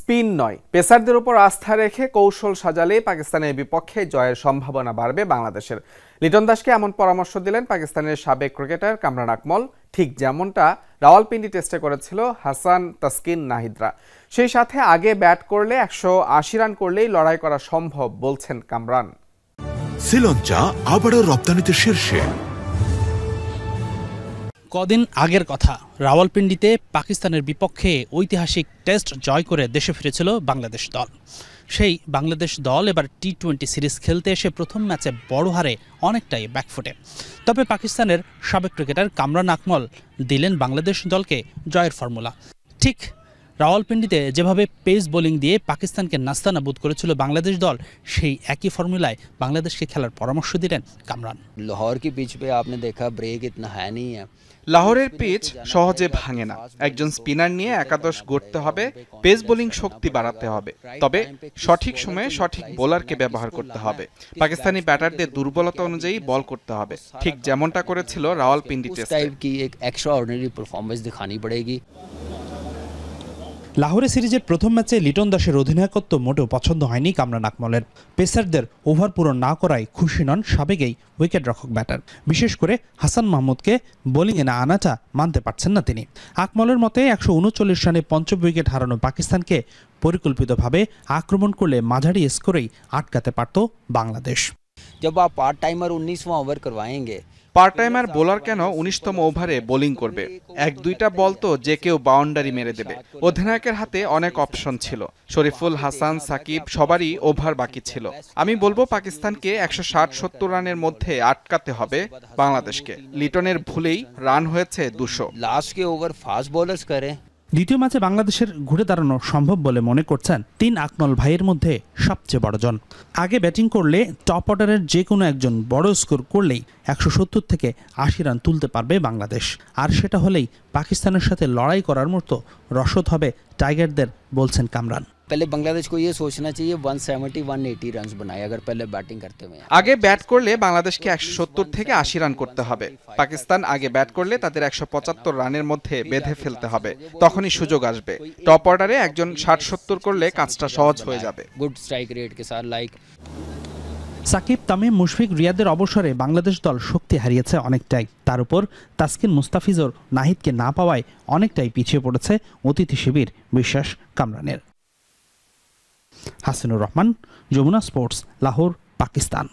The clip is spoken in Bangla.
স্পিন নয়, পেসারদের উপর আস্থা রেখে কৌশল সাজালে পাকিস্তানের বিপক্ষে জয়ের সম্ভাবনা বাড়বে বাংলাদেশের। লিটন দাসকে এমন পরামর্শ দিলেন পাকিস্তানের সাবেক ক্রিকেটার কামরান আকমল, ঠিক যেমনটা রাওয়ালপিন্ডি টেস্টে করেছিল হাসান তাসকিন নাহিদরা। সেই সাথে আগে ব্যাট করলে 180 রান করলেই লড়াই করা সম্ভব বলছেন কামরান। শ্রীলঙ্কা আবারও রপ্তানিতে শীর্ষে। কদিন আগের কথা, রাওয়ালপিন্ডিতে পাকিস্তানের বিপক্ষে ঐতিহাসিক টেস্ট জয় করে দেশে ফিরেছিল বাংলাদেশ দল। সেই বাংলাদেশ দল এবার টি-20 সিরিজ খেলতে এসে প্রথম ম্যাচে বড় হারে অনেকটাই ব্যাকফুটে। তবে পাকিস্তানের সাবেক ক্রিকেটার কামরান আকমল দিলেন বাংলাদেশ দলকে জয়ের ফর্মুলা। ঠিক রাওয়ালপিন্ডিতে যেভাবে পেস বোলিং দিয়ে পাকিস্তানকে নাস্তানাবুদ করেছিল বাংলাদেশ দল, সেই একই ফর্মুলায় বাংলাদেশকে খেলার পরামর্শ দিলেন কামরান। লাহোর কি পিচ পে আপনি দেখা ব্রেক ইতনা হ্যায় নেই হ্যায়। লাহোরের পিচ সহজে ভাঙে না। একজন স্পিনার নিয়ে একাদশ গড়তে হবে, পেস বোলিং শক্তি বাড়াতে হবে, তবে সঠিক সময়ে সঠিক বোলারকে ব্যবহার করতে হবে। পাকিস্তানি ব্যাটারদের দুর্বলতা অনুযায়ী বল করতে হবে, ঠিক যেমনটা করেছিল রাওয়ালপিন্ডি টেস্টে। কি এক এক্সট্রাঅর্ডিনারি পারফরম্যান্স দিখানি পড়েগি। লাহোরে সিরিজের প্রথম ম্যাচে লিটন দাসের অধিনায়কত্ব মোটেও পছন্দ হয়নি কামরান আকমলের। পেসারদের ওভার পূরণ না করায় খুশি নন সাবেক এই উইকেটরক্ষক ব্যাটার। বিশেষ করে হাসান মাহমুদকে বোলিংয়ে না আনাটা মানতে পারছেন না তিনি। আকমলের মতে 139 রানে পঞ্চম উইকেট হারানো পাকিস্তানকে পরিকল্পিতভাবে আক্রমণ করলে মাঝারি স্কোরেই আটকাতে পারত বাংলাদেশ। जब आप पार्ट टाइमर 19वां ओवर करवाएंगे, পার্ট টাইমার বোলার কেন 19তম ওভারে বোলিং করবে? 1-2টা বল তো যে কেউ বাউন্ডারি মেরে দেবে। অধিনায়কের হাতে অনেক অপশন ছিল, শরীফুল, হাসান, সাকিব সবারই ওভার বাকি ছিল। আমি বলবো পাকিস্তানকে 160-70 রানের মধ্যে আটকাতে হবে বাংলাদেশকে। লিটনের ভুলেই রান হয়েছে 200। लास्ट के ओवर फास्ट बॉलर्स करें। দ্বিতীয় ম্যাচে বাংলাদেশের ঘুরে দাঁড়ানো সম্ভব বলে মনে করছেন 3 আকমল ভাইয়ের মধ্যে সবচেয়ে বড়জন। আগে ব্যাটিং করলে টপ অর্ডারের যে কোনো একজন বড় স্কোর করলেই 170 থেকে 80 রান তুলতে পারবে বাংলাদেশ। আর সেটা হলেই পাকিস্তানের সাথে লড়াই করার মতো রসদ হবে টাইগারদের, বলছেন কামরান। पहले बांग्लादेश को ये सोचना चाहिए 170-180 रन बनाए अगर पहले बैटिंग करते हुए। আগে ব্যাট করলে বাংলাদেশকে 170 থেকে 80 রান করতে হবে। পাকিস্তান আগে ব্যাট করলে তাদের 175 রানের মধ্যে বেঁধে ফেলতে হবে, তখনই সুযোগ আসবে। টপ অর্ডারে একজন 60-70 করলে কাজটা সহজ হয়ে যাবে। गुड स्ट्राइक रेट के साथ लाइक সাকিব, তামিম, মুশফিক, রিয়াদের অবসরে বাংলাদেশ দল শক্তি হারিয়েছে অনেকটাই। তার উপর তাসকিন, মুস্তাফিজুর, নাহিদকে না পাওয়ায় অনেকটাই পিছিয়ে পড়েছে অতিথি শিবির, বিশ্বাস কামরানের। হাসিনুর রহমান, যমুনা স্পোর্টস, লাহোর, পাকিস্তান।